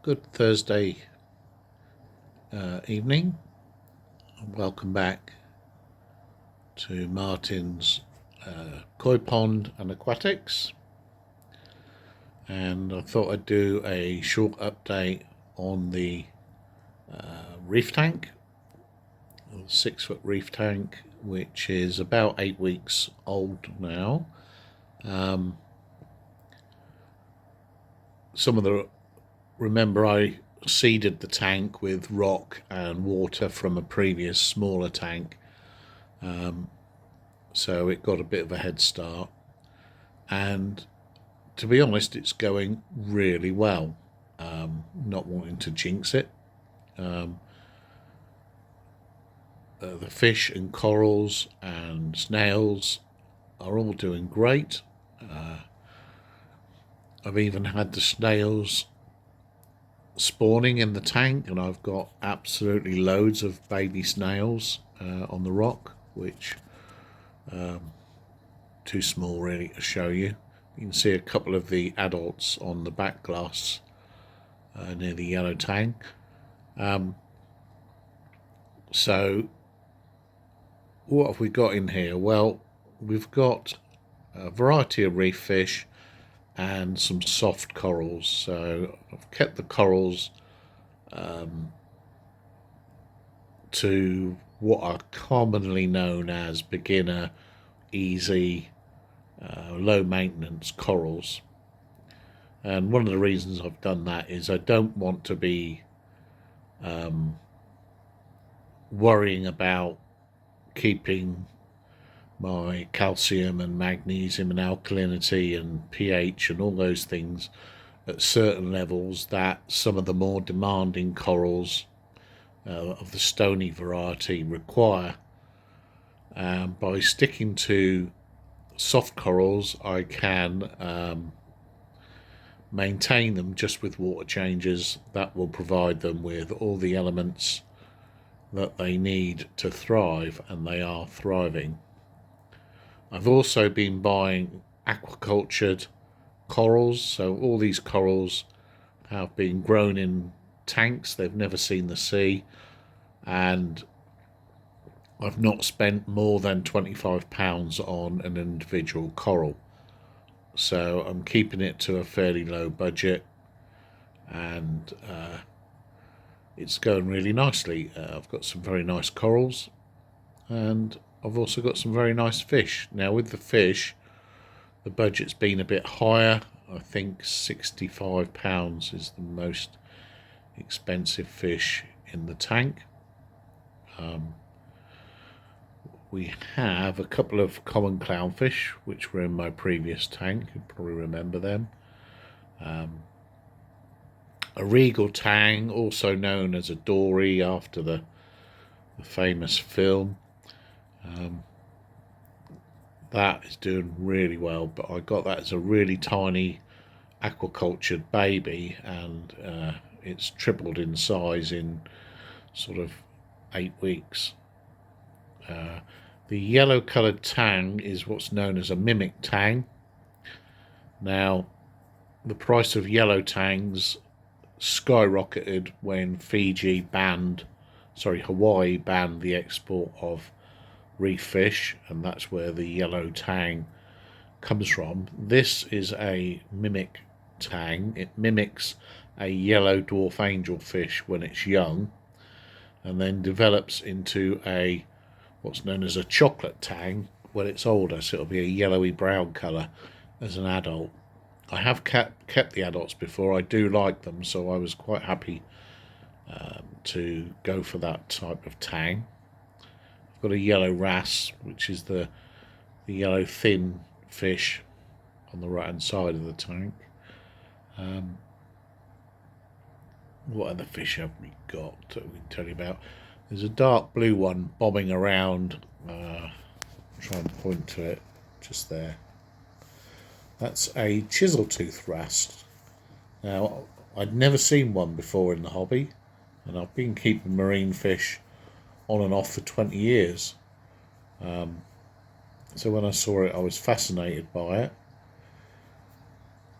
Good Thursday evening. Welcome back to Martin's Koi Pond and Aquatics. And I thought I'd do a short update on the reef tank, the 6-foot reef tank, which is about 8 weeks old now. Remember I seeded the tank with rock and water from a previous smaller tank, so it got a bit of a head start, and to be honest it's going really well. Not wanting to jinx it, the fish and corals and snails are all doing great. I've even had the snails spawning in the tank, and I've got absolutely loads of baby snails on the rock, which too small really to show you. You can see a couple of the adults on the back glass near the yellow tank. So what have we got in here? Well, we've got a variety of reef fish and some soft corals. So I've kept the corals to what are commonly known as beginner, easy, low maintenance corals. And one of the reasons I've done that is I don't want to be worrying about keeping my calcium and magnesium and alkalinity and pH and all those things at certain levels that some of the more demanding corals of the stony variety require. By sticking to soft corals, I can maintain them just with water changes that will provide them with all the elements that they need to thrive, and they are thriving. I've also been buying aquacultured corals, so all these corals have been grown in tanks, they've never seen the sea, and I've not spent more than £25 on an individual coral. So I'm keeping it to a fairly low budget, and it's going really nicely. I've got some very nice corals, and I've also got some very nice fish. Now with the fish, the budget's been a bit higher. I think £65 is the most expensive fish in the tank. We have a couple of common clownfish which were in my previous tank, you probably remember them. A regal tang, also known as a dory after the famous film. That is doing really well, but I got that as a really tiny aquacultured baby, and it's tripled in size in sort of 8 weeks. The yellow coloured tang is what's known as a mimic tang. Now, the price of yellow tangs skyrocketed when Hawaii banned the export of reef fish, and that's where the yellow tang comes from. This is a mimic tang. It mimics a yellow dwarf angelfish when it's young, and then develops into what's known as a chocolate tang when it's older, so it'll be a yellowy brown colour as an adult. I have kept the adults before. I do like them, so I was quite happy to go for that type of tang. I've got a yellow wrasse, which is the yellow thin fish on the right hand side of the tank. What other fish have we got that we can tell you about? There's a dark blue one bobbing around. Try and point to it just there. That's a chisel-tooth wrasse. Now, I'd never seen one before in the hobby, and I've been keeping marine fish on and off for 20 years. So when I saw it, I was fascinated by it.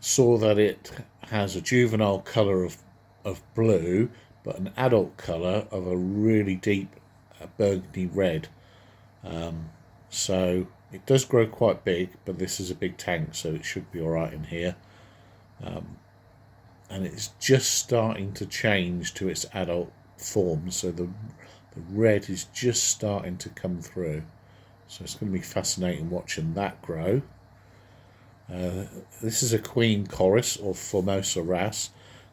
Saw that it has a juvenile colour of of blue, but an adult colour of a really deep burgundy red. So it does grow quite big, but this is a big tank, so it should be alright in here. And it's just starting to change to its adult form, so the red is just starting to come through. So it's going to be fascinating watching that grow. This is a queen chorus or Formosa wrasse.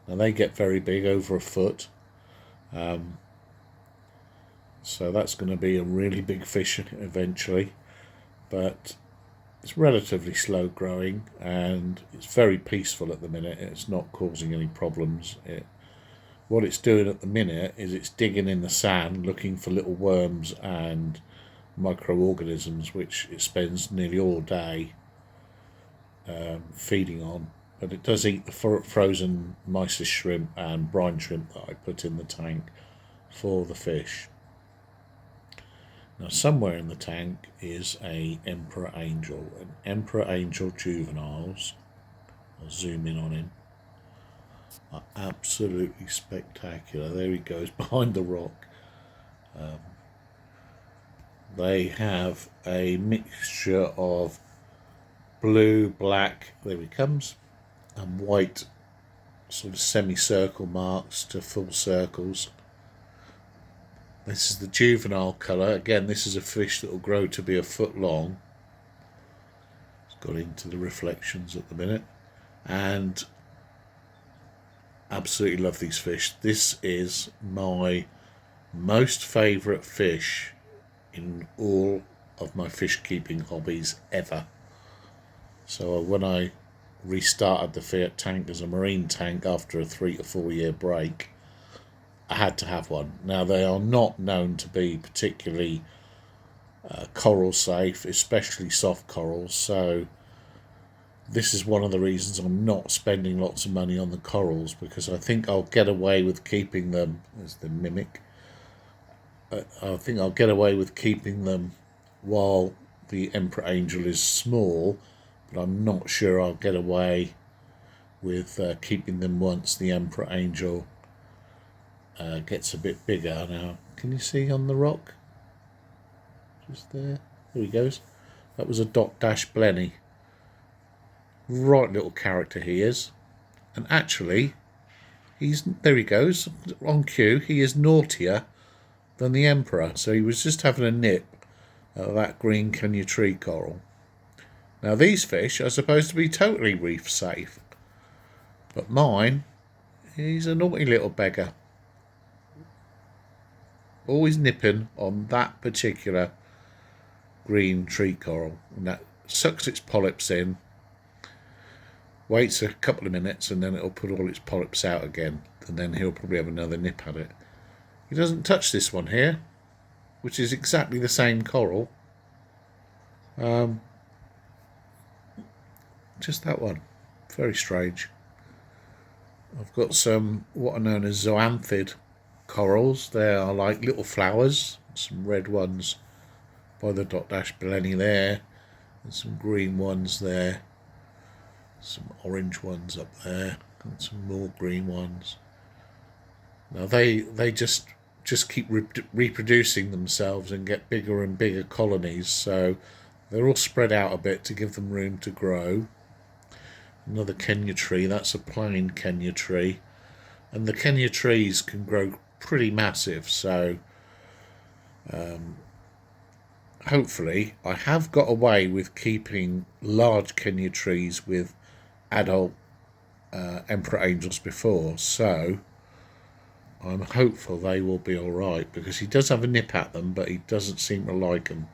Now they get very big, over a foot. So that's going to be a really big fish eventually. But it's relatively slow growing and it's very peaceful at the minute. It's not causing any problems. What it's doing at the minute is it's digging in the sand looking for little worms and microorganisms, which it spends nearly all day feeding on. But it does eat the frozen mysis shrimp and brine shrimp that I put in the tank for the fish. Now somewhere in the tank is a emperor angel, an emperor angel juveniles. I'll zoom in on him. Are absolutely spectacular. There he goes behind the rock. They have a mixture of blue, black, there he comes, and white sort of semicircle marks to full circles. This is the juvenile colour. Again, this is a fish that will grow to be a foot long. It's got into the reflections at the minute. And absolutely love these fish. This is my most favourite fish in all of my fish keeping hobbies ever. So when I restarted the Fiat tank as a marine tank after a 3 to 4 year break, I had to have one. Now they are not known to be particularly coral safe, especially soft corals, so this is one of the reasons I'm not spending lots of money on the corals, because I think I'll get away with keeping them as the mimic. I think I'll get away with keeping them while the emperor angel is small, but I'm not sure I'll get away with keeping them once the emperor angel gets a bit bigger. Now, can you see on the rock? Just there. There he goes. That was a dot dash blenny. Right little character he is. And actually, there he goes, on cue, he is naughtier than the emperor. So he was just having a nip at that green Kenya tree coral. Now these fish are supposed to be totally reef safe, but mine, he's a naughty little beggar. Always nipping on that particular green tree coral, and that sucks its polyps in, waits a couple of minutes, and then it'll put all its polyps out again, and then he'll probably have another nip at it. He doesn't touch this one here, which is exactly the same coral. Just that one. Very strange. I've got some what are known as zoanthid corals. They are like little flowers. Some red ones by the dot dash blenny there, and some green ones there, some orange ones up there, and some more green ones. Now they just keep reproducing themselves and get bigger and bigger colonies, so they're all spread out a bit to give them room to grow. Another Kenya tree, that's a plain Kenya tree, and the Kenya trees can grow pretty massive, so hopefully I have got away with keeping large Kenya trees with adult emperor angels before, so I'm hopeful they will be alright, because he does have a nip at them, but he doesn't seem to like them.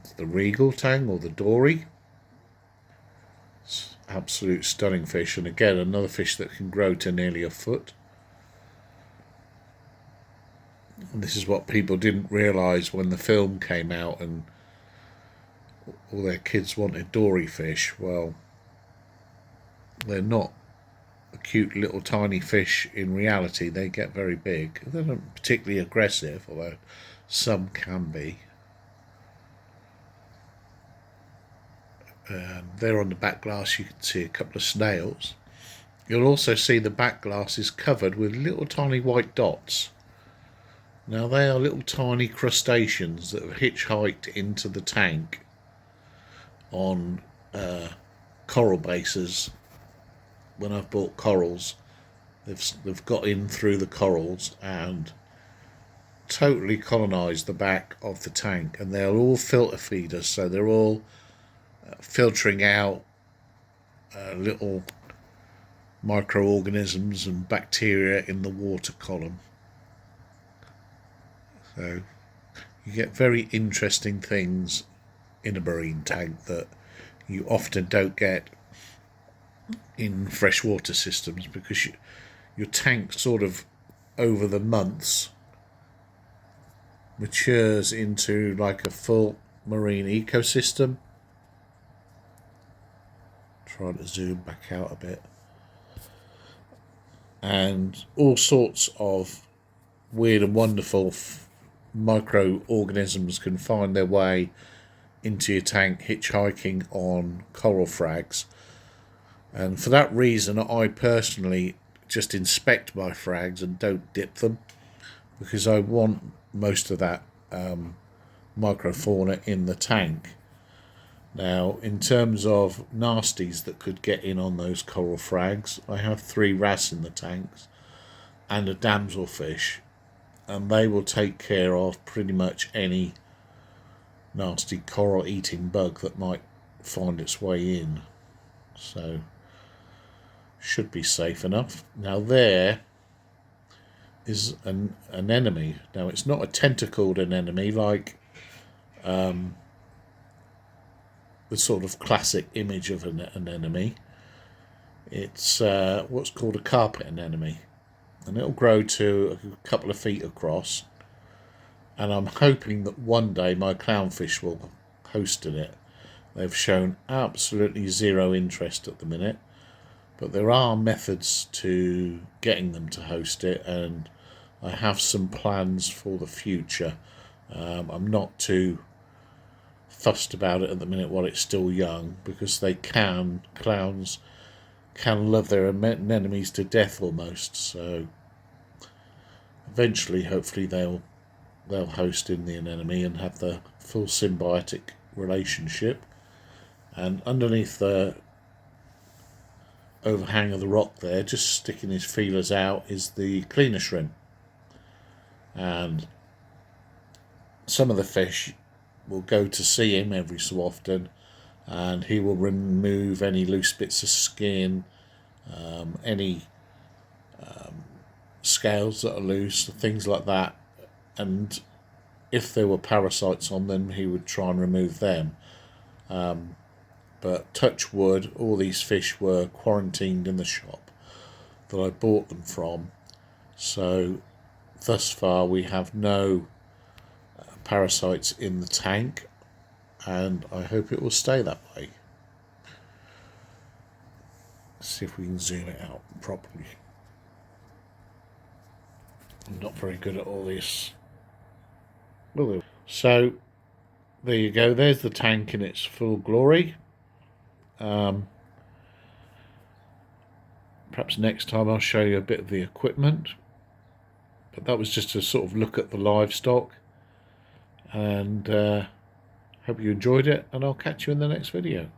It's the regal tang or the dory. It's absolute stunning fish, and again another fish that can grow to nearly a foot. And this is what people didn't realise when the film came out and all their kids wanted dory fish. Well, they're not a cute little tiny fish in reality. They get very big. They're not particularly aggressive, although some can be. There on the back glass you can see a couple of snails. You'll also see the back glass is covered with little tiny white dots. Now they are little tiny crustaceans that have hitchhiked into the tank on coral bases. When I've bought corals, they've got in through the corals and totally colonised the back of the tank, and they're all filter feeders, so they're all filtering out little microorganisms and bacteria in the water column. So you get very interesting things in a marine tank that you often don't get in freshwater systems, because your tank sort of over the months matures into like a full marine ecosystem. Try to zoom back out a bit. And all sorts of weird and wonderful microorganisms can find their way into your tank hitchhiking on coral frags. And for that reason, I personally just inspect my frags and don't dip them, because I want most of that microfauna in the tank. Now, in terms of nasties that could get in on those coral frags, I have 3 wrasse in the tanks and a damselfish, and they will take care of pretty much any nasty coral eating bug that might find its way in. So should be safe enough. Now there is an anemone. Now it's not a tentacled anemone like the sort of classic image of an anemone. It's what's called a carpet anemone, and it'll grow to a couple of feet across, and I'm hoping that one day my clownfish will host in it. They've shown absolutely zero interest at the minute, but there are methods to getting them to host it, and I have some plans for the future. I'm not too fussed about it at the minute while it's still young, because clowns can love their anemones to death almost. So eventually, hopefully, they'll host in the anemone and have the full symbiotic relationship. And underneath the overhang of the rock there, just sticking his feelers out, is the cleaner shrimp. And some of the fish will go to see him every so often, and he will remove any loose bits of skin, any scales that are loose, things like that. And if there were parasites on them, he would try and remove them. But touch wood, all these fish were quarantined in the shop that I bought them from. So thus far we have no parasites in the tank, and I hope it will stay that way. Let's see if we can zoom it out properly. I'm not very good at all this. So there you go, there's the tank in its full glory. Perhaps next time I'll show you a bit of the equipment, but that was just a sort of look at the livestock, and hope you enjoyed it, and I'll catch you in the next video.